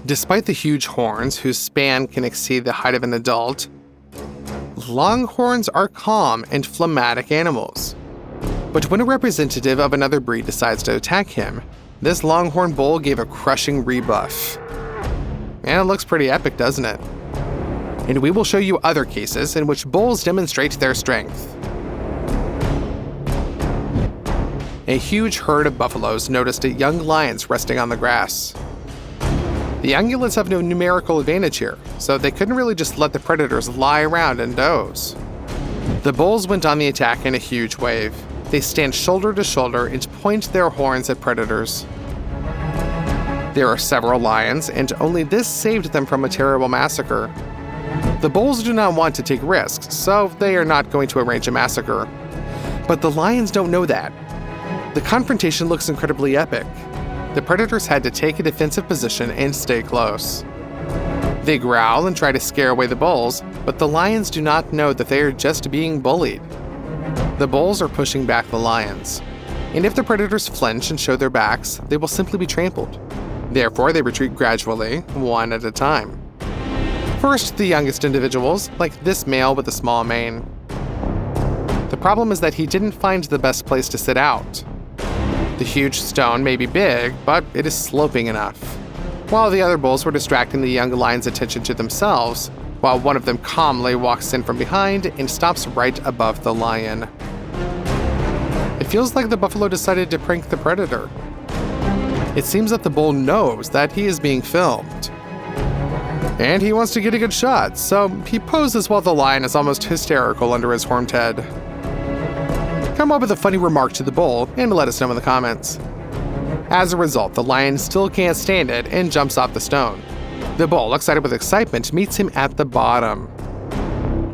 Despite the huge horns, whose span can exceed the height of an adult, longhorns are calm and phlegmatic animals. But when a representative of another breed decides to attack him, this longhorn bull gave a crushing rebuff. And it looks pretty epic, doesn't it? And we will show you other cases in which bulls demonstrate their strength. A huge herd of buffaloes noticed young lions resting on the grass. The ungulates have no numerical advantage here, so they couldn't really just let the predators lie around and doze. The bulls went on the attack in a huge wave. They stand shoulder to shoulder and point their horns at predators. There are several lions, and only this saved them from a terrible massacre. The bulls do not want to take risks, so they are not going to arrange a massacre. But the lions don't know that. The confrontation looks incredibly epic. The predators had to take a defensive position and stay close. They growl and try to scare away the bulls, but the lions do not know that they are just being bullied. The bulls are pushing back the lions, and if the predators flinch and show their backs, they will simply be trampled. Therefore, they retreat gradually, one at a time. First, the youngest individuals, like this male with a small mane. The problem is that he didn't find the best place to sit out. The huge stone may be big, but it is sloping enough. While the other bulls were distracting the young lion's attention to themselves, while one of them calmly walks in from behind and stops right above the lion. It feels like the buffalo decided to prank the predator. It seems that the bull knows that he is being filmed. And he wants to get a good shot, so he poses while the lion is almost hysterical under his horned head. Come up with a funny remark to the bull and let us know in the comments. As a result, the lion still can't stand it and jumps off the stone. The bull, excited with excitement, meets him at the bottom.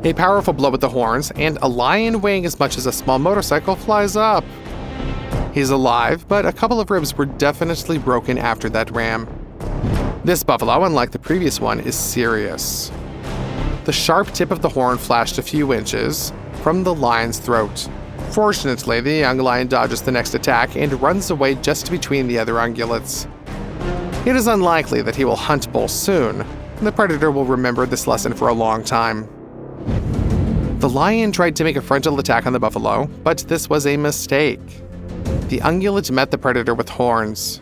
A powerful blow with the horns, and a lion weighing as much as a small motorcycle flies up. He's alive, but a couple of ribs were definitely broken after that ram. This buffalo, unlike the previous one, is serious. The sharp tip of the horn flashed a few inches from the lion's throat. Fortunately, the young lion dodges the next attack and runs away just between the other ungulates. It is unlikely that he will hunt bulls soon, and the predator will remember this lesson for a long time. The lion tried to make a frontal attack on the buffalo, but this was a mistake. The ungulate met the predator with horns.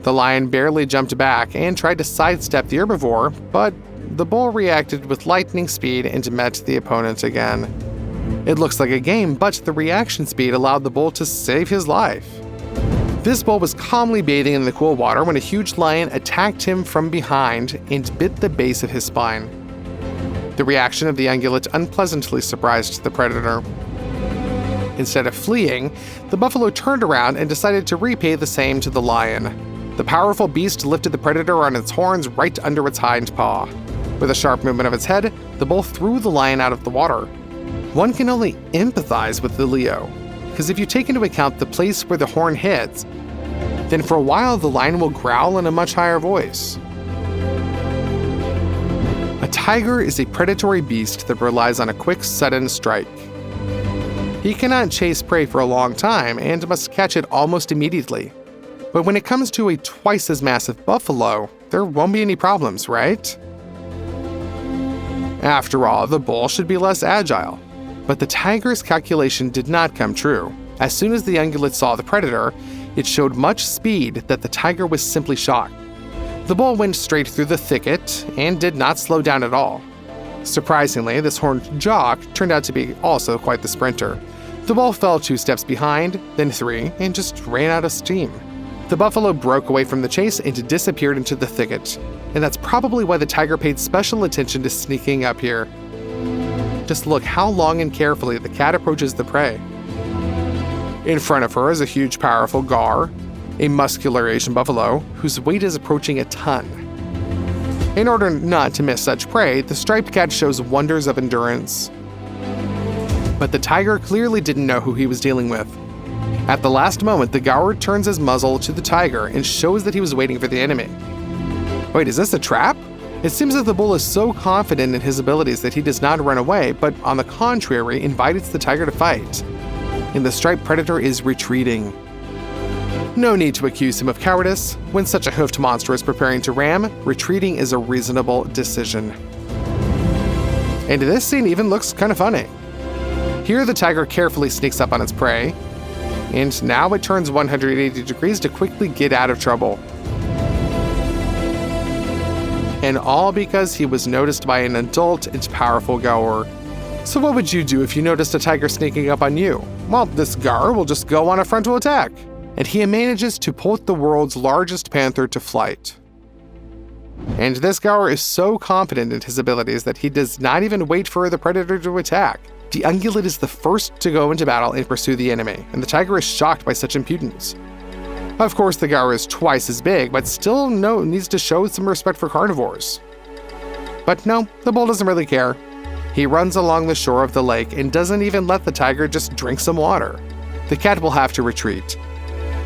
The lion barely jumped back and tried to sidestep the herbivore, but the bull reacted with lightning speed and met the opponent again. It looks like a game, but the reaction speed allowed the bull to save his life. This bull was calmly bathing in the cool water when a huge lion attacked him from behind and bit the base of his spine. The reaction of the ungulate unpleasantly surprised the predator. Instead of fleeing, the buffalo turned around and decided to repay the same to the lion. The powerful beast lifted the predator on its horns right under its hind paw. With a sharp movement of its head, the bull threw the lion out of the water. One can only empathize with the Leo, because if you take into account the place where the horn hits, then for a while the lion will growl in a much higher voice. A tiger is a predatory beast that relies on a quick, sudden strike. He cannot chase prey for a long time and must catch it almost immediately. But when it comes to a twice as massive buffalo, there won't be any problems, right? After all, the bull should be less agile. But the tiger's calculation did not come true. As soon as the ungulate saw the predator, it showed much speed that the tiger was simply shocked. The bull went straight through the thicket and did not slow down at all. Surprisingly, this horned jock turned out to be also quite the sprinter. The bull fell 2 steps behind, then 3, and just ran out of steam. The buffalo broke away from the chase and disappeared into the thicket, and that's probably why the tiger paid special attention to sneaking up here. Just look how long and carefully the cat approaches the prey. In front of her is a huge, powerful gar, a muscular Asian buffalo whose weight is approaching a ton. In order not to miss such prey, the striped cat shows wonders of endurance. But the tiger clearly didn't know who he was dealing with. At the last moment, the gaur turns his muzzle to the tiger and shows that he was waiting for the enemy. Wait, is this a trap? It seems that the bull is so confident in his abilities that he does not run away, but on the contrary, invites the tiger to fight. And the striped predator is retreating. No need to accuse him of cowardice. When such a hoofed monster is preparing to ram, retreating is a reasonable decision. And this scene even looks kind of funny. Here the tiger carefully sneaks up on its prey, and now it turns 180 degrees to quickly get out of trouble. And all because he was noticed by an adult and powerful gaur. So what would you do if you noticed a tiger sneaking up on you? Well, this gaur will just go on a frontal attack. And he manages to put the world's largest panther to flight. And this gaur is so confident in his abilities that he does not even wait for the predator to attack. The ungulate is the first to go into battle and pursue the enemy, and the tiger is shocked by such impudence. Of course, the gaur is twice as big, but still needs to show some respect for carnivores. But no, the bull doesn't really care. He runs along the shore of the lake and doesn't even let the tiger just drink some water. The cat will have to retreat.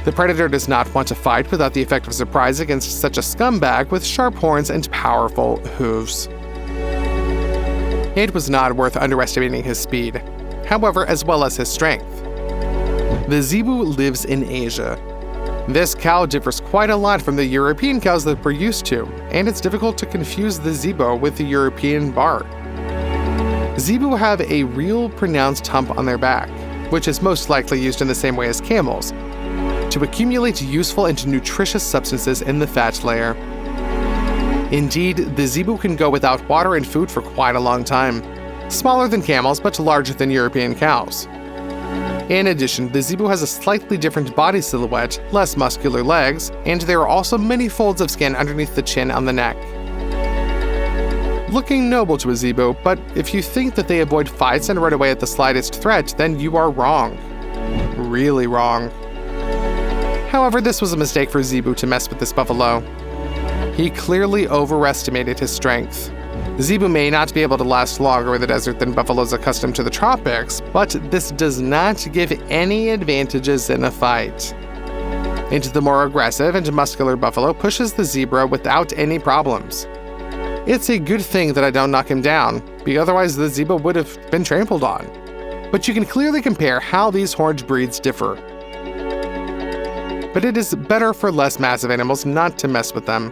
The predator does not want to fight without the effect of surprise against such a scumbag with sharp horns and powerful hooves. It was not worth underestimating his speed, however, as well as his strength. The Zebu lives in Asia. This cow differs quite a lot from the European cows that we're used to, and it's difficult to confuse the Zebu with the European bar. Zebu have a real pronounced hump on their back, which is most likely used in the same way as camels, to accumulate useful and nutritious substances in the fat layer. Indeed, the Zebu can go without water and food for quite a long time. Smaller than camels, but larger than European cows. In addition, the Zebu has a slightly different body silhouette, less muscular legs, and there are also many folds of skin underneath the chin on the neck. Looking noble to a Zebu, but if you think that they avoid fights and run away at the slightest threat, then you are wrong. Really wrong. However, this was a mistake for Zebu to mess with this buffalo. He clearly overestimated his strength. Zebu may not be able to last longer in the desert than buffaloes accustomed to the tropics, but this does not give any advantages in a fight. And the more aggressive and muscular buffalo pushes the zebra without any problems. It's a good thing that I don't knock him down, because otherwise the zebra would have been trampled on. But you can clearly compare how these horned breeds differ. But it is better for less massive animals not to mess with them.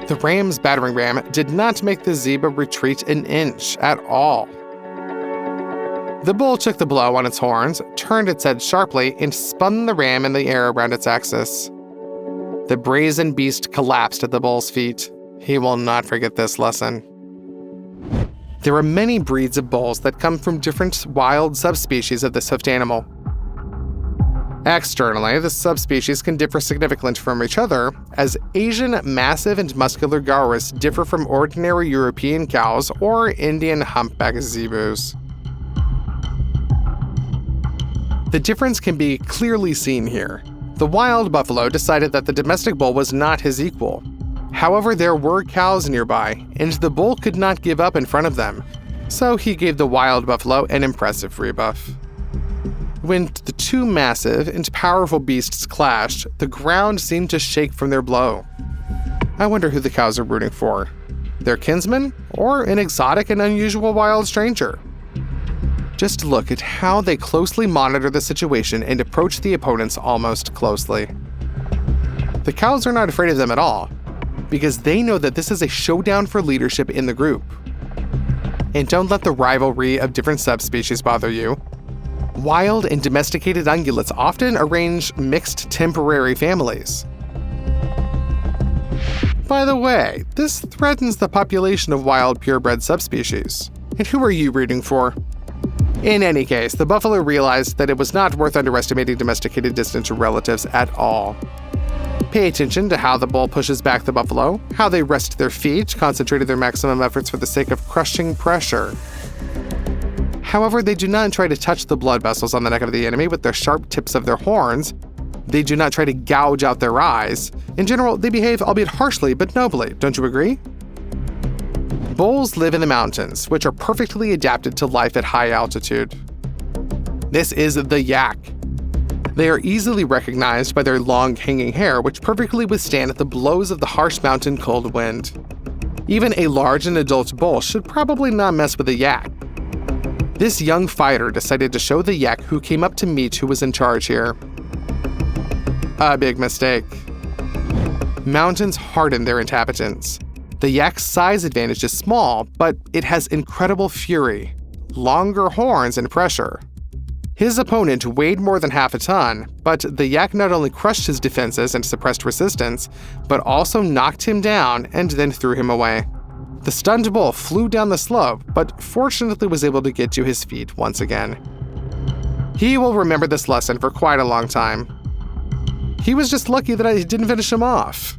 The ram's battering ram did not make the zebra retreat an inch at all. The bull took the blow on its horns, turned its head sharply, and spun the ram in the air around its axis. The brazen beast collapsed at the bull's feet. He will not forget this lesson. There are many breeds of bulls that come from different wild subspecies of this hoofed animal. Externally, the subspecies can differ significantly from each other, as Asian massive and muscular gaurs differ from ordinary European cows or Indian humpback zebus. The difference can be clearly seen here. The wild buffalo decided that the domestic bull was not his equal. However, there were cows nearby, and the bull could not give up in front of them, so he gave the wild buffalo an impressive rebuff. When the two massive and powerful beasts clashed, the ground seemed to shake from their blow. I wonder who the cows are rooting for. Their kinsman, or an exotic and unusual wild stranger? Just look at how they closely monitor the situation and approach the opponents almost closely. The cows are not afraid of them at all, because they know that this is a showdown for leadership in the group. And don't let the rivalry of different subspecies bother you. Wild and domesticated ungulates often arrange mixed temporary families. By the way, this threatens the population of wild purebred subspecies. And who are you rooting for? In any case, the buffalo realized that it was not worth underestimating domesticated distant relatives at all. Pay attention to how the bull pushes back the buffalo, how they rest their feet, concentrating their maximum efforts for the sake of crushing pressure. However, they do not try to touch the blood vessels on the neck of the enemy with their sharp tips of their horns. They do not try to gouge out their eyes. In general, they behave, albeit harshly, but nobly. Don't you agree? Bulls live in the mountains, which are perfectly adapted to life at high altitude. This is the yak. They are easily recognized by their long hanging hair, which perfectly withstand the blows of the harsh mountain cold wind. Even a large and adult bull should probably not mess with a yak. This young fighter decided to show the yak who came up to meet who was in charge here. A big mistake. Mountains harden their inhabitants. The yak's size advantage is small, but it has incredible fury, longer horns, and pressure. His opponent weighed more than half a ton, but the yak not only crushed his defenses and suppressed resistance, but also knocked him down and then threw him away. The stunned bull flew down the slope, but fortunately was able to get to his feet once again. He will remember this lesson for quite a long time. He was just lucky that I didn't finish him off.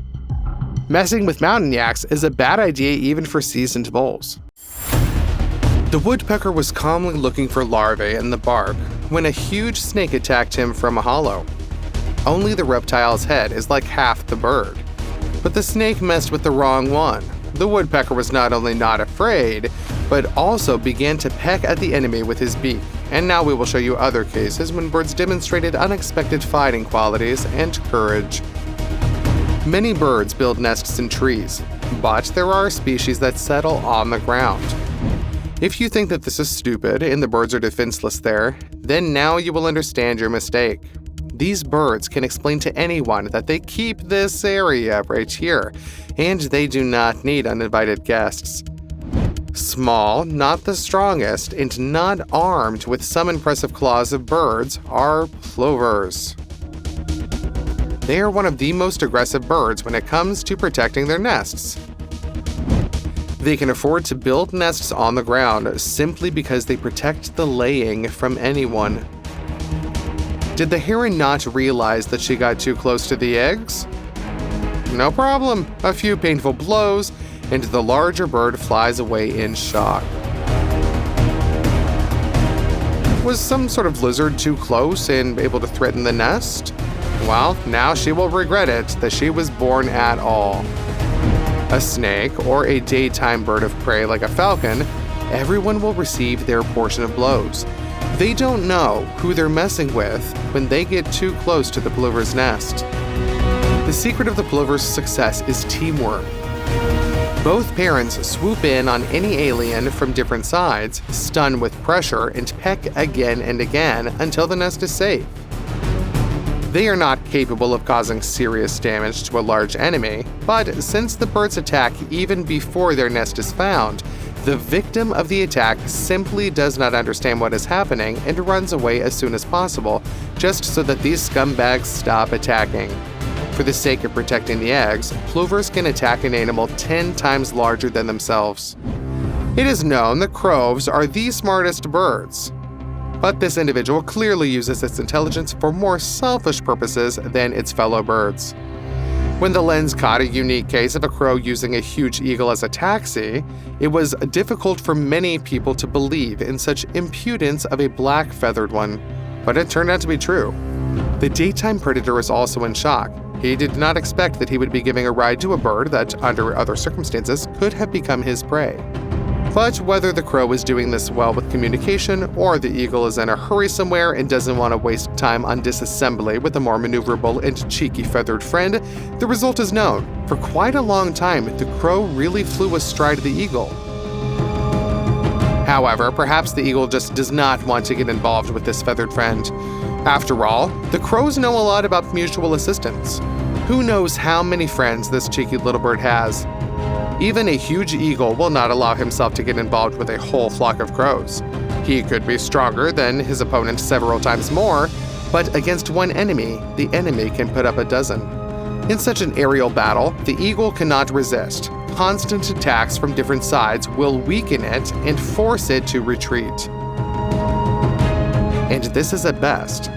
Messing with mountain yaks is a bad idea even for seasoned bulls. The woodpecker was calmly looking for larvae in the bark when a huge snake attacked him from a hollow. Only the reptile's head is like half the bird. But the snake messed with the wrong one. The woodpecker was not only not afraid, but also began to peck at the enemy with his beak. And now we will show you other cases when birds demonstrated unexpected fighting qualities and courage. Many birds build nests in trees, but there are species that settle on the ground. If you think that this is stupid and the birds are defenseless there, then now you will understand your mistake. These birds can explain to anyone that they keep this area right here, and they do not need uninvited guests. Small, not the strongest, and not armed with some impressive claws of birds are plovers. They are one of the most aggressive birds when it comes to protecting their nests. They can afford to build nests on the ground simply because they protect the laying from anyone. Did the heron not realize that she got too close to the eggs? No problem. A few painful blows, and the larger bird flies away in shock. Was some sort of lizard too close and able to threaten the nest? Well, now she will regret it that she was born at all. A snake or a daytime bird of prey like a falcon, everyone will receive their portion of blows. They don't know who they're messing with when they get too close to the plover's nest. The secret of the plover's success is teamwork. Both parents swoop in on any alien from different sides, stun with pressure, and peck again and again until the nest is safe. They are not capable of causing serious damage to a large enemy, but since the birds attack even before their nest is found, the victim of the attack simply does not understand what is happening and runs away as soon as possible, just so that these scumbags stop attacking. For the sake of protecting the eggs, plovers can attack an animal 10 times larger than themselves. It is known that crows are the smartest birds. But this individual clearly uses its intelligence for more selfish purposes than its fellow birds. When the lens caught a unique case of a crow using a huge eagle as a taxi, it was difficult for many people to believe in such impudence of a black feathered one. But it turned out to be true. The daytime predator is also in shock. He did not expect that he would be giving a ride to a bird that, under other circumstances, could have become his prey. But whether the crow is doing this well with communication, or the eagle is in a hurry somewhere and doesn't want to waste time on disassembly with a more maneuverable and cheeky feathered friend, the result is known. For quite a long time, the crow really flew astride the eagle. However, perhaps the eagle just does not want to get involved with this feathered friend. After all, the crows know a lot about mutual assistance. Who knows how many friends this cheeky little bird has? Even a huge eagle will not allow himself to get involved with a whole flock of crows. He could be stronger than his opponent several times more, but against one enemy, the enemy can put up a dozen. In such an aerial battle, the eagle cannot resist. Constant attacks from different sides will weaken it and force it to retreat. And this is at best.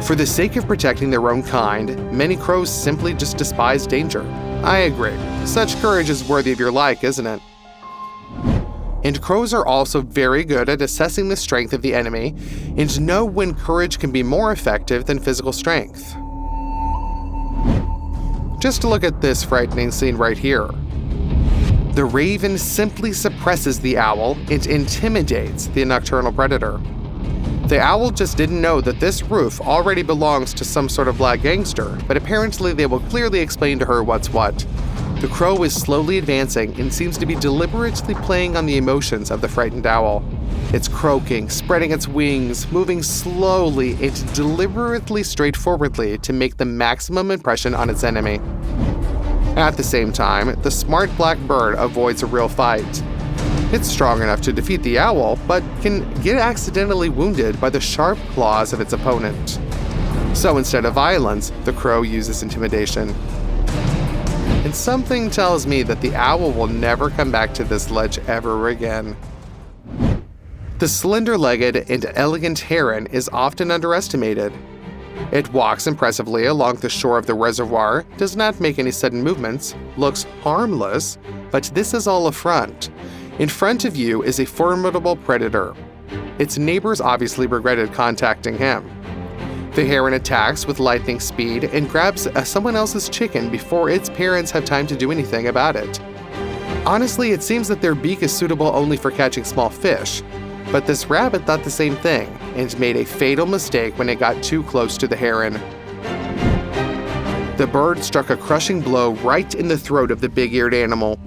For the sake of protecting their own kind, many crows simply just despise danger. I agree. Such courage is worthy of your like, isn't it? And crows are also very good at assessing the strength of the enemy and know when courage can be more effective than physical strength. Just look at this frightening scene right here. The raven simply suppresses the owl and intimidates the nocturnal predator. The owl just didn't know that this roof already belongs to some sort of black gangster, but apparently they will clearly explain to her what's what. The crow is slowly advancing and seems to be deliberately playing on the emotions of the frightened owl. It's croaking, spreading its wings, moving slowly and deliberately straightforwardly to make the maximum impression on its enemy. At the same time, the smart black bird avoids a real fight. It's strong enough to defeat the owl, but can get accidentally wounded by the sharp claws of its opponent. So instead of violence, the crow uses intimidation. And something tells me that the owl will never come back to this ledge ever again. The slender-legged and elegant heron is often underestimated. It walks impressively along the shore of the reservoir, does not make any sudden movements, looks harmless, but this is all a front. In front of you is a formidable predator. Its neighbors obviously regretted contacting him. The heron attacks with lightning speed and grabs someone else's chicken before its parents have time to do anything about it. Honestly, it seems that their beak is suitable only for catching small fish, but this rabbit thought the same thing and made a fatal mistake when it got too close to the heron. The bird struck a crushing blow right in the throat of the big-eared animal.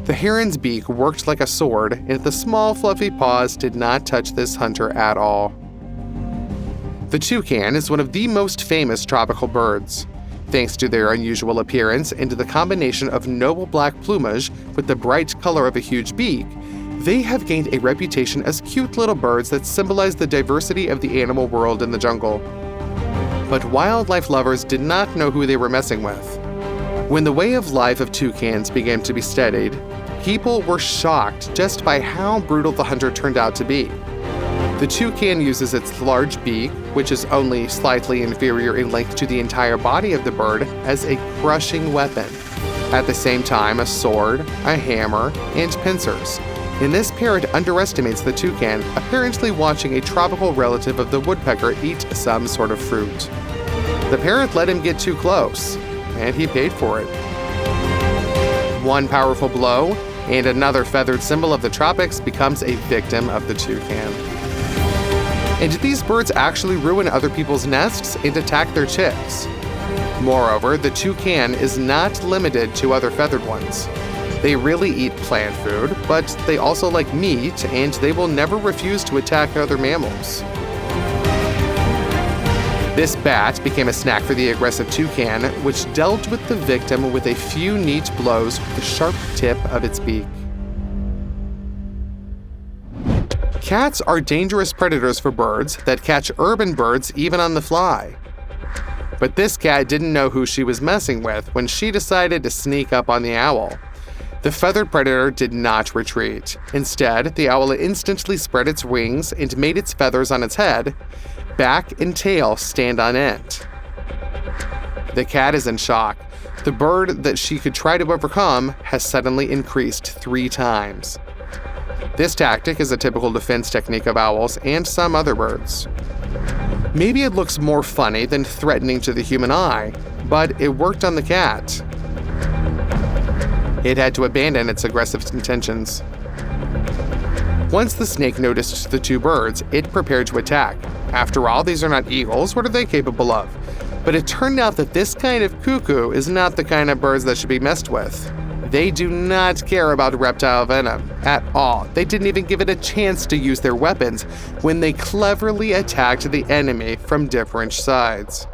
The heron's beak worked like a sword, and the small fluffy paws did not touch this hunter at all. The toucan is one of the most famous tropical birds. Thanks to their unusual appearance and to the combination of noble black plumage with the bright color of a huge beak, they have gained a reputation as cute little birds that symbolize the diversity of the animal world in the jungle. But wildlife lovers did not know who they were messing with. When the way of life of toucans began to be studied, people were shocked just by how brutal the hunter turned out to be. The toucan uses its large beak, which is only slightly inferior in length to the entire body of the bird, as a crushing weapon. At the same time, a sword, a hammer, and pincers. And this parrot underestimates the toucan, apparently watching a tropical relative of the woodpecker eat some sort of fruit. The parrot let him get too close, and he paid for it. One powerful blow, and another feathered symbol of the tropics becomes a victim of the toucan. And these birds actually ruin other people's nests and attack their chicks. Moreover, the toucan is not limited to other feathered ones. They really eat plant food, but they also like meat, and they will never refuse to attack other mammals. This bat became a snack for the aggressive toucan, which dealt with the victim with a few neat blows with the sharp tip of its beak. Cats are dangerous predators for birds that catch urban birds even on the fly. But this cat didn't know who she was messing with when she decided to sneak up on the owl. The feathered predator did not retreat. Instead, the owl instantly spread its wings and made its feathers on its head, back and tail stand on end. The cat is in shock. The bird that she could try to overcome has suddenly increased 3 times. This tactic is a typical defense technique of owls and some other birds. Maybe it looks more funny than threatening to the human eye, but it worked on the cat. It had to abandon its aggressive intentions. Once the snake noticed the 2 birds, it prepared to attack. After all, these are not eagles. What are they capable of? But it turned out that this kind of cuckoo is not the kind of birds that should be messed with. They do not care about reptile venom at all. They didn't even give it a chance to use their weapons when they cleverly attacked the enemy from different sides.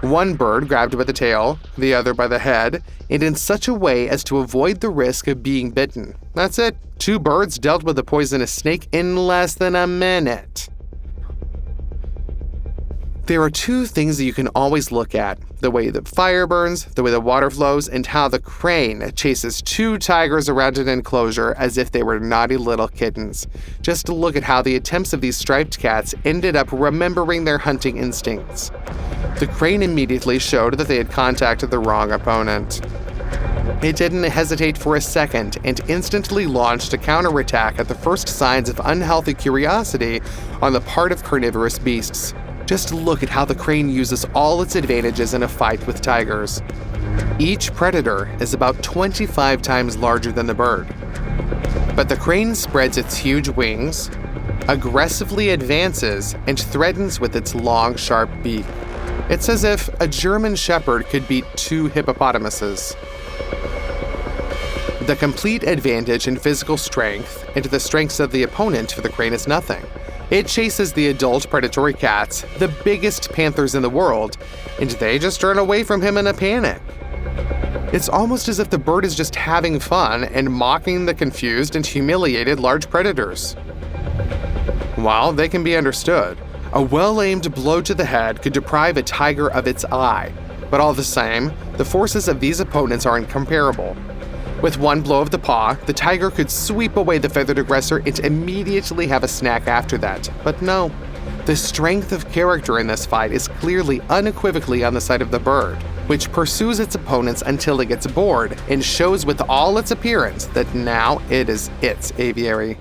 One bird grabbed by the tail, the other by the head, and in such a way as to avoid the risk of being bitten. That's it. 2 birds dealt with the poisonous snake in less than a minute. There are 2 things that you can always look at: the way the fire burns, the way the water flows, and how the crane chases 2 tigers around an enclosure as if they were naughty little kittens. Just look at how the attempts of these striped cats ended up remembering their hunting instincts. The crane immediately showed that they had contacted the wrong opponent. It didn't hesitate for a second and instantly launched a counterattack at the first signs of unhealthy curiosity on the part of carnivorous beasts. Just look at how the crane uses all its advantages in a fight with tigers. Each predator is about 25 times larger than the bird. But the crane spreads its huge wings, aggressively advances, and threatens with its long, sharp beak. It's as if a German shepherd could beat 2 hippopotamuses. The complete advantage in physical strength and the strengths of the opponent for the crane is nothing. It chases the adult predatory cats, the biggest panthers in the world, and they just turn away from him in a panic. It's almost as if the bird is just having fun and mocking the confused and humiliated large predators. While they can be understood, a well-aimed blow to the head could deprive a tiger of its eye, but all the same, the forces of these opponents are incomparable. With one blow of the paw, the tiger could sweep away the feathered aggressor and immediately have a snack after that. But no, the strength of character in this fight is clearly unequivocally on the side of the bird, which pursues its opponents until it gets bored and shows with all its appearance that now it is its aviary.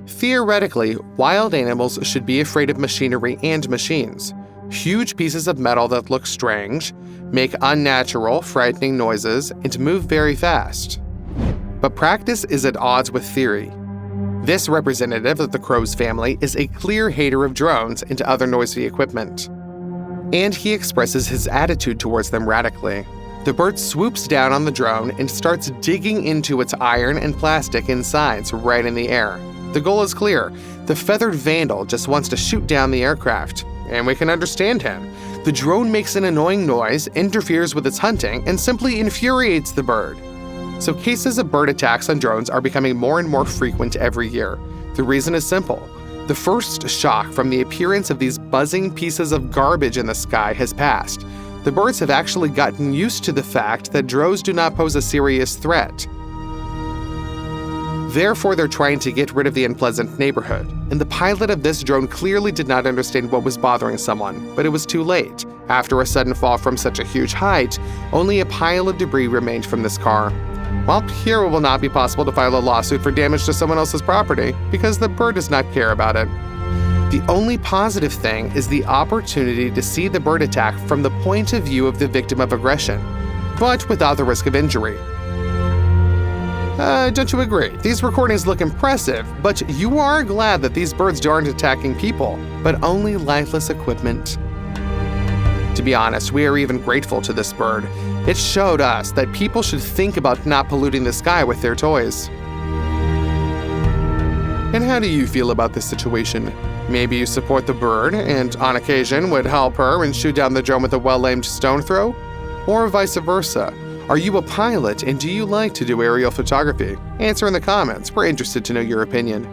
Theoretically, wild animals should be afraid of machinery and machines. Huge pieces of metal that look strange, make unnatural, frightening noises, and move very fast. But practice is at odds with theory. This representative of the crow's family is a clear hater of drones and other noisy equipment. And he expresses his attitude towards them radically. The bird swoops down on the drone and starts digging into its iron and plastic insides right in the air. The goal is clear. The feathered vandal just wants to shoot down the aircraft, and we can understand him. The drone makes an annoying noise, interferes with its hunting, and simply infuriates the bird. So cases of bird attacks on drones are becoming more and more frequent every year. The reason is simple. The first shock from the appearance of these buzzing pieces of garbage in the sky has passed. The birds have actually gotten used to the fact that drones do not pose a serious threat. Therefore, they're trying to get rid of the unpleasant neighborhood. And the pilot of this drone clearly did not understand what was bothering someone, but it was too late. After a sudden fall from such a huge height, only a pile of debris remained from this car. Well, here it will not be possible to file a lawsuit for damage to someone else's property, because the bird does not care about it. The only positive thing is the opportunity to see the bird attack from the point of view of the victim of aggression, but without the risk of injury. Don't you agree? These recordings look impressive, but you are glad that these birds aren't attacking people, but only lifeless equipment. To be honest, we are even grateful to this bird. It showed us that people should think about not polluting the sky with their toys. And how do you feel about this situation? Maybe you support the bird and, on occasion, would help her and shoot down the drone with a well-aimed stone throw? Or vice versa? Are you a pilot and do you like to do aerial photography? Answer in the comments. We're interested to know your opinion.